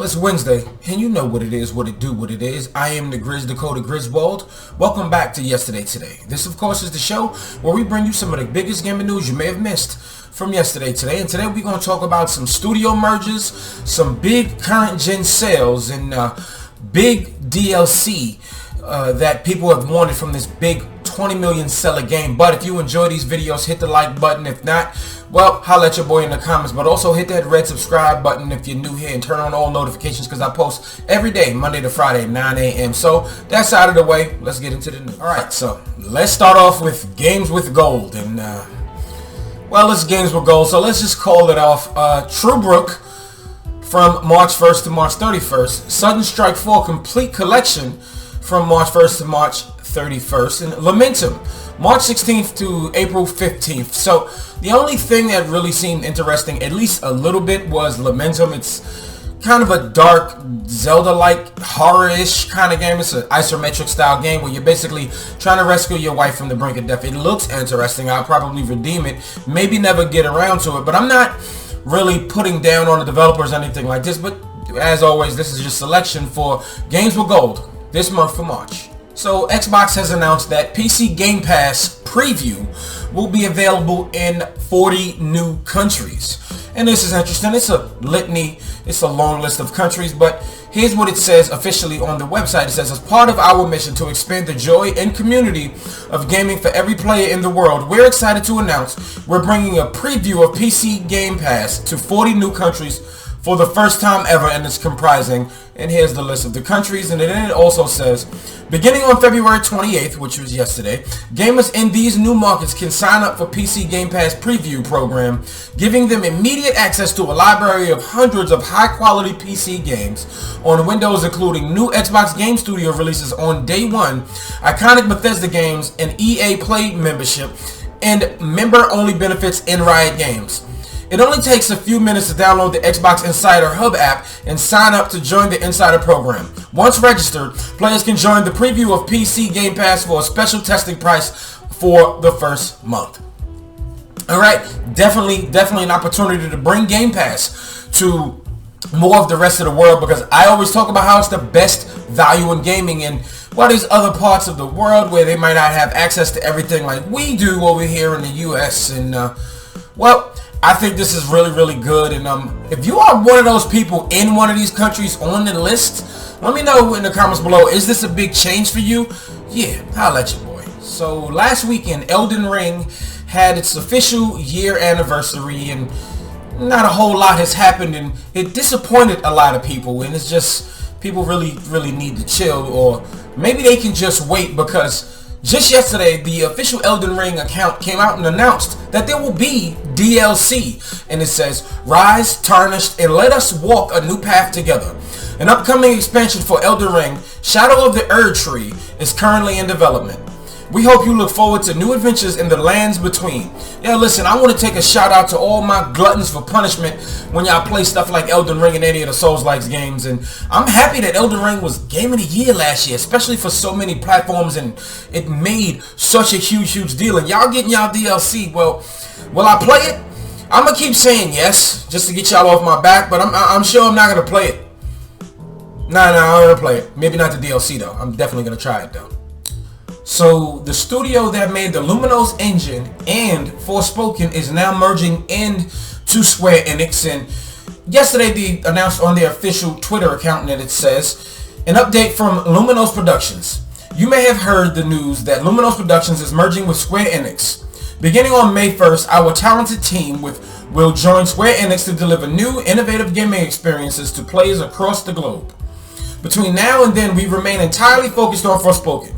Well, it's Wednesday, and you know what it is, what it do, what it is. I am the Grizz Dakota Griswold. Welcome back to Yesterday Today. This, of course, is the show where we bring you some of the biggest gaming news you may have missed from Yesterday Today. And today we're going to talk about some studio mergers, some big current gen sales, and big DLC that people have wanted from this big 20 million seller game. But if you enjoy these videos, hit the like button. If not, well, holla at your boy in the comments. But also hit that red subscribe button if you're new here, and turn on all notifications because I post every day, Monday to Friday, 9 a.m. So that's out of the way. Let's get into the news. Alright, so let's start off with Games with Gold. And well, it's Games with Gold, so let's just call it off. TrueBrook from March 1st to March 31st. Sudden Strike 4 Complete Collection from March 1st to March 31st. And Lamentum, March 16th to April 15th. So the only thing that really seemed interesting, at least a little bit, was Lamentum. It's kind of a dark Zelda-like horror-ish kind of game. It's an isometric style game where you're basically trying to rescue your wife from the brink of death. It looks interesting. I'll probably redeem it, maybe never get around to it, but I'm not really putting down on the developers or anything like this. But as always, this is just selection for Games with Gold this month for March. So Xbox has announced that PC Game Pass Preview will be available in 40 new countries. And this is interesting. It's a litany, it's a long list of countries, but here's what it says officially on the website. It says, as part of our mission to expand the joy and community of gaming for every player in the world, we're excited to announce we're bringing a preview of PC Game Pass to 40 new countries for the first time ever, and it's comprising, and here's the list of the countries, and then it also says, beginning on February 28th, which was yesterday, gamers in these new markets can sign up for PC Game Pass Preview program, giving them immediate access to a library of hundreds of high-quality PC games on Windows, including new Xbox Game Studio releases on day one, iconic Bethesda games, an EA Play membership, and member-only benefits in Riot Games. It only takes a few minutes to download the Xbox Insider Hub app and sign up to join the Insider program. Once registered, players can join the preview of PC Game Pass for a special testing price for the first month. Alright, definitely an opportunity to bring Game Pass to more of the rest of the world, because I always talk about how it's the best value in gaming, and while there's other parts of the world where they might not have access to everything like we do over here in the US, and well, I think this is really good. And if you are one of those people in one of these countries on the list, let me know in the comments below. Is this a big change for you? Yeah, I'll let you, boy. So last weekend, Elden Ring had its official year anniversary, and not a whole lot has happened, and it disappointed a lot of people, and it's just people really need to chill, or maybe they can just wait, because just yesterday, the official Elden Ring account came out and announced that there will be DLC. And it says, Rise, Tarnished, and Let Us Walk a New Path Together. An upcoming expansion for Elden Ring, Shadow of the Erdtree, is currently in development. We hope you look forward to new adventures in the lands between. Yeah, listen, I want to take a shout out to all my gluttons for punishment when y'all play stuff like Elden Ring and any of the Souls-like games. And I'm happy that Elden Ring was Game of the Year last year, especially for so many platforms, and it made such a huge deal. And y'all getting y'all DLC. Well, will I play it? I'm going to keep saying yes, just to get y'all off my back, but I'm sure I'm not going to play it. Nah, I'm going to play it. Maybe not the DLC, though. I'm definitely going to try it, though. So the studio that made the Luminous engine and Forspoken is now merging into Square Enix, and yesterday they announced on their official Twitter account that it says, an update from Luminous Productions. You may have heard the news that Luminous Productions is merging with Square Enix. Beginning on May 1st, our talented team will join Square Enix to deliver new, innovative gaming experiences to players across the globe. Between now and then, we remain entirely focused on Forspoken.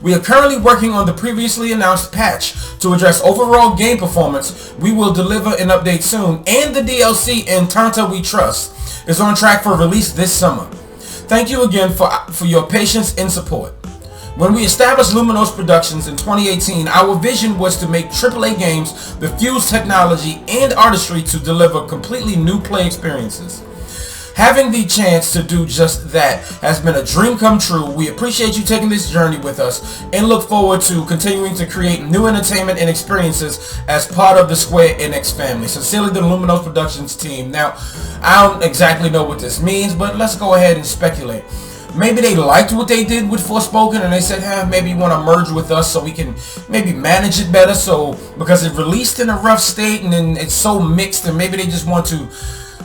We are currently working on the previously announced patch to address overall game performance. We will deliver an update soon, and the DLC Entanta We Trust is on track for release this summer. Thank you again for your patience and support. When we established Luminous Productions in 2018, our vision was to make AAA games that fuse technology and artistry to deliver completely new play experiences. having the chance to do just that has been a dream come true. We appreciate you taking this journey with us and look forward to continuing to create new entertainment and experiences as part of the Square Enix family. Sincerely, the Luminos Productions team. Now, I don't exactly know what this means, but let's go ahead and speculate. Maybe they liked what they did with Forspoken and they said, maybe you want to merge with us so we can maybe manage it better. So, because it released in a rough state and then it's so mixed, and maybe they just want to,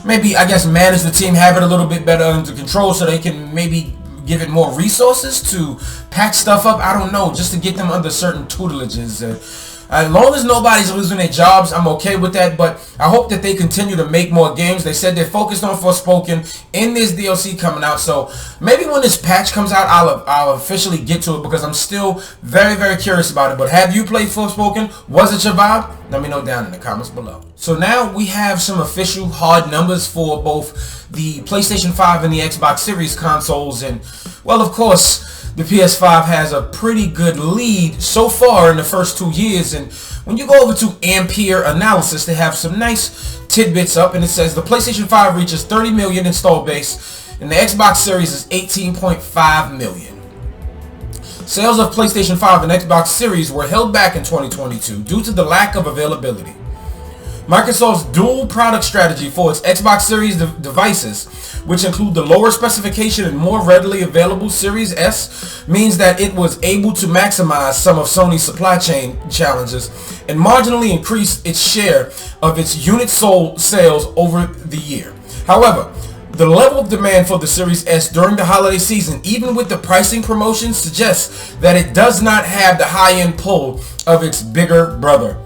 maybe, I guess, manage the team, have it a little bit better under control so they can maybe give it more resources to patch stuff up. I don't know, just to get them under certain tutelages. As long as nobody's losing their jobs, I'm okay with that, but I hope that they continue to make more games. They said they're focused on Forspoken in this DLC coming out, so maybe when this patch comes out, I'll officially get to it because I'm still very, very curious about it. But have you played Forspoken? Was it your vibe? Let me know down in the comments below. So now we have some official hard numbers for both the PlayStation 5 and the Xbox Series consoles, and, well, of course, the PS5 has a pretty good lead so far in the first 2 years. And when you go over to Ampere Analysis, they have some nice tidbits up, and it says the PlayStation 5 reaches 30 million install base and the Xbox Series is 18.5 million. Sales of PlayStation 5 and Xbox Series were held back in 2022 due to the lack of availability. Microsoft's dual product strategy for its Xbox Series devices, which include the lower specification and more readily available Series S, means that it was able to maximize some of Sony's supply chain challenges and marginally increase its share of its unit sold sales over the year. However, the level of demand for the Series S during the holiday season, even with the pricing promotions, suggests that it does not have the high-end pull of its bigger brother.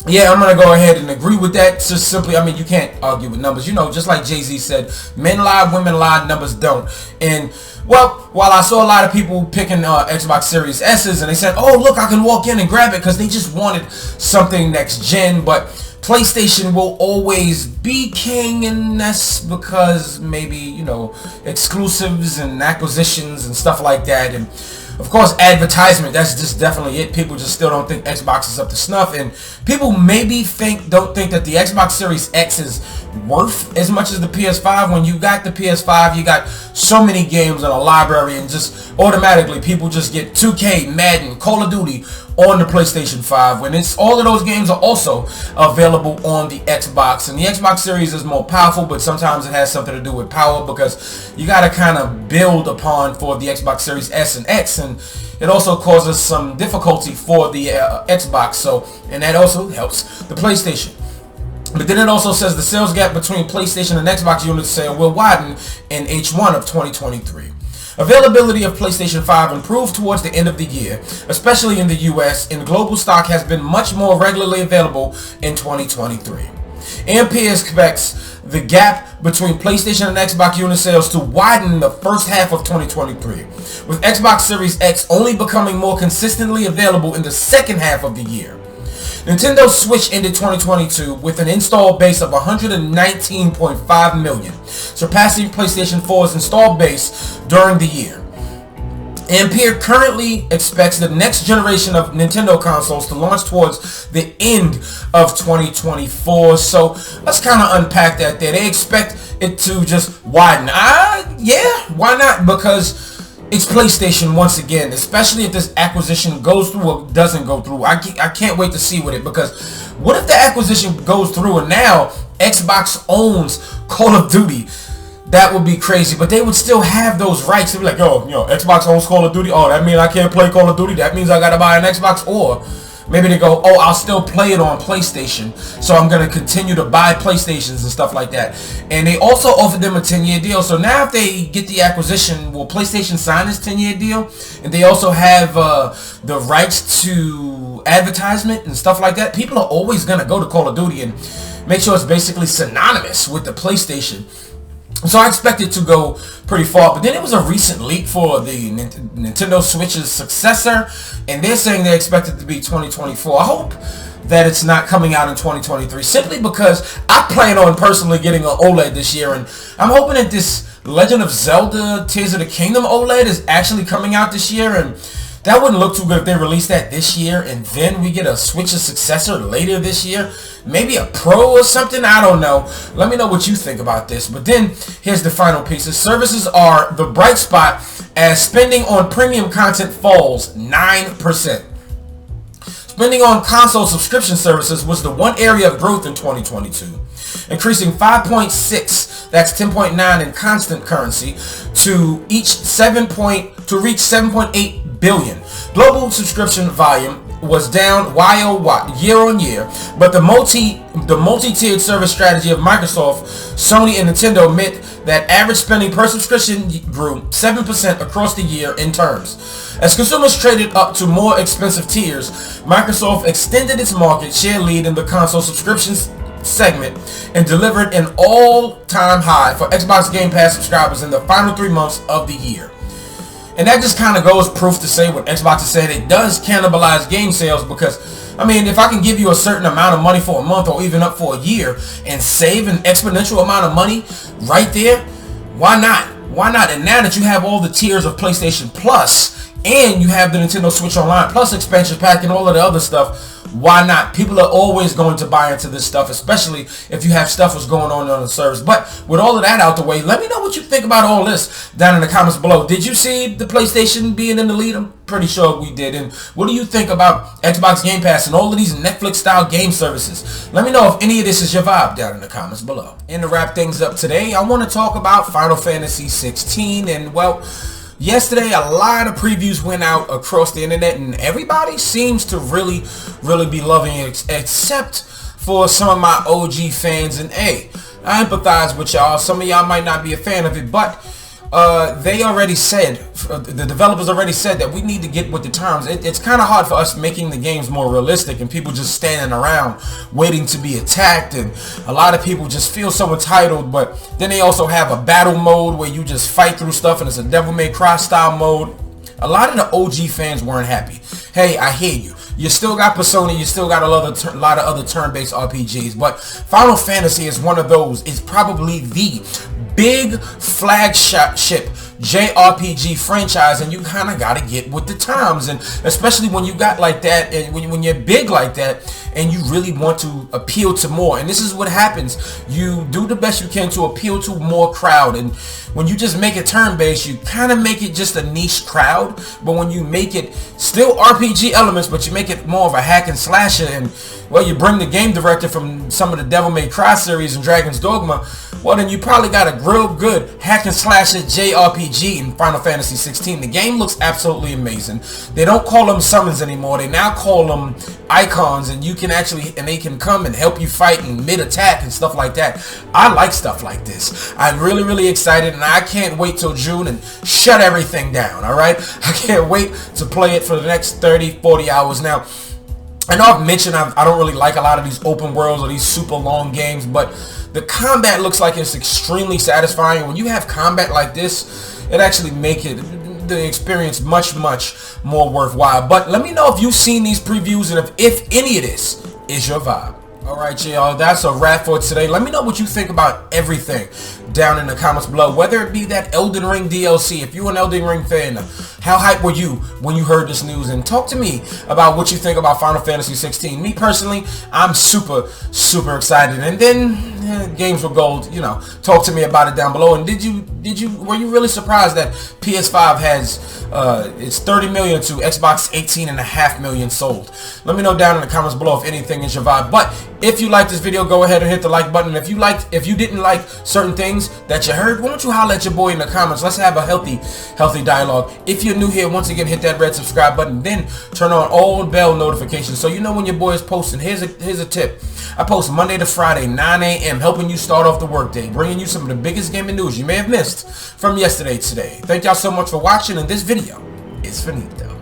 Yeah, I'm going to go ahead and agree with that. Just simply, I mean, you can't argue with numbers. You know, just like Jay-Z said, men lie, women lie, numbers don't. And, well, while I saw a lot of people picking Xbox Series S's and they said, oh, look, I can walk in and grab it because they just wanted something next gen, but PlayStation will always be king, and that's because maybe, you know, exclusives and acquisitions and stuff like that. And of course, advertisement, that's just definitely it. People just still don't think Xbox is up to snuff, and people maybe don't think that the Xbox Series X is worth as much as the PS5. When you got the PS5, you got so many games in a library, and just automatically people just get 2K, Madden, Call of Duty on the PlayStation 5, when it's all of those games are also available on the Xbox. And the Xbox Series is more powerful, but sometimes it has something to do with power because you got to kind of build upon for the Xbox Series S and X, and it also causes some difficulty for the Xbox, so, and that also helps the PlayStation. But then it also says the sales gap between PlayStation and Xbox unit sale will widen in H1 of 2023. Availability of PlayStation 5 improved towards the end of the year, especially in the US, and global stock has been much more regularly available in 2023. Ampere expects the gap between PlayStation and Xbox unit sales to widen in the first half of 2023, with Xbox Series X only becoming more consistently available in the second half of the year. Nintendo Switch ended 2022 with an install base of 119.5 million, surpassing PlayStation 4's install base during the year. Ampere currently expects the next generation of Nintendo consoles to launch towards the end of 2024. So let's kind of unpack that there. They expect it to just widen. Yeah, why not? Because it's PlayStation once again, especially if this acquisition goes through or doesn't go through. I can't wait to see with it, because what if the acquisition goes through and now Xbox owns Call of Duty? That would be crazy, but they would still have those rights. They'd be like, yo, Xbox owns Call of Duty. Oh, that means I can't play Call of Duty. That means I gotta buy an Xbox. Or maybe they go, oh, I'll still play it on PlayStation, so I'm going to continue to buy PlayStations and stuff like that. And they also offered them a 10-year deal. So now if they get the acquisition, will PlayStation sign this 10-year deal? And they also have the rights to advertisement and stuff like that. People are always going to go to Call of Duty and make sure it's basically synonymous with the PlayStation. So I expect it to go pretty far. But then it was a recent leak for the Nintendo Switch's successor, and they're saying they expect it to be 2024. I hope that it's not coming out in 2023, simply because I plan on personally getting an OLED this year, and I'm hoping that this Legend of Zelda Tears of the Kingdom OLED is actually coming out this year. And That wouldn't look too good if they release that this year and then we get a Switch's successor later this year. Maybe a Pro or something, I don't know. Let me know what you think about this. But then, here's the final pieces. Services are the bright spot as spending on premium content falls 9%. Spending on console subscription services was the one area of growth in 2022, increasing 5.6, that's 10.9 in constant currency, to reach 7.8 billion. Global subscription volume was down year on year, but the multi-tiered service strategy of Microsoft, Sony, and Nintendo meant that average spending per subscription grew 7% across the year in terms. As consumers traded up to more expensive tiers, Microsoft extended its market share lead in the console subscriptions segment and delivered an all-time high for Xbox Game Pass subscribers in the final 3 months of the year. And that just kind of goes proof to say what Xbox has said. It does cannibalize game sales because, I mean, if I can give you a certain amount of money for a month or even up for a year and save an exponential amount of money right there, why not? Why not? And now that you have all the tiers of PlayStation Plus and you have the Nintendo Switch Online Plus expansion pack and all of the other stuff, why not? People are always going to buy into this stuff, especially if you have stuff that's going on the service. But with all of that out the way, let me know what you think about all this down in the comments below. Did you see the PlayStation being in the lead? I'm pretty sure we did. And what do you think about Xbox Game Pass and all of these Netflix-style game services? Let me know if any of this is your vibe down in the comments below. And to wrap things up today, I want to talk about Final Fantasy 16. And, well, yesterday, a lot of previews went out across the internet, and everybody seems to really be loving it, except for some of my OG fans. And hey, I empathize with y'all. Some of y'all might not be a fan of it, but they already said, the developers already said that we need to get with the terms. It's kind of hard for us making the games more realistic and people just standing around waiting to be attacked, and a lot of people just feel so entitled. But then they also have a battle mode where you just fight through stuff, and it's a Devil May Cry style mode. A lot of the OG fans weren't happy. Hey, I hear you. You still got Persona, you still got a lot of other turn-based RPGs, but Final Fantasy is one of those. It's probably the big flagship JRPG franchise, and you kind of got to get with the times, and especially when you got like that, and when you're big like that, and you really want to appeal to more. And this is what happens. You do the best you can to appeal to more crowd, and when you just make it turn-based, you kind of make it just a niche crowd. But when you make it still RPG elements, but you make it more of a hack and slasher, and well, you bring the game director from some of the Devil May Cry series and Dragon's Dogma, well, then you probably got a real good hack and slasher JRPG in Final Fantasy 16. The game looks absolutely amazing. They don't call them summons anymore. They now call them icons, and you can actually, and they can come and help you fight in mid-attack and stuff like that. I like stuff like this. I'm really excited, and I can't wait till June and shut everything down, alright? I can't wait to play it for the next 30-40 hours. Now, I know I've mentioned I don't really like a lot of these open worlds or these super long games, but the combat looks like it's extremely satisfying. When you have combat like this, it actually makes the experience much more worthwhile. But let me know if you've seen these previews and if any of this is your vibe. Alright, y'all, that's a wrap for today. Let me know what you think about everything down in the comments below, whether it be that Elden Ring DLC. If you're an Elden Ring fan, how hyped were you when you heard this news? And talk to me about what you think about Final Fantasy 16. Me personally, I'm super excited. And then Games with Gold, you know, talk to me about it down below. And were you really surprised that PS5 has it's 30 million to Xbox 18.5 million sold? Let me know down in the comments below if anything is your vibe. But if you like this video, go ahead and hit the like button. If you didn't like certain things that you heard, why don't you holler at your boy in the comments? Let's have a healthy dialogue. If you're new here, once again, hit that red subscribe button, then turn on all bell notifications so you know when your boy is posting. Here's a tip. I post Monday to Friday, 9 a.m., helping you start off the workday, bringing you some of the biggest gaming news you may have missed from yesterday today. Thank y'all so much for watching, and this video is finito.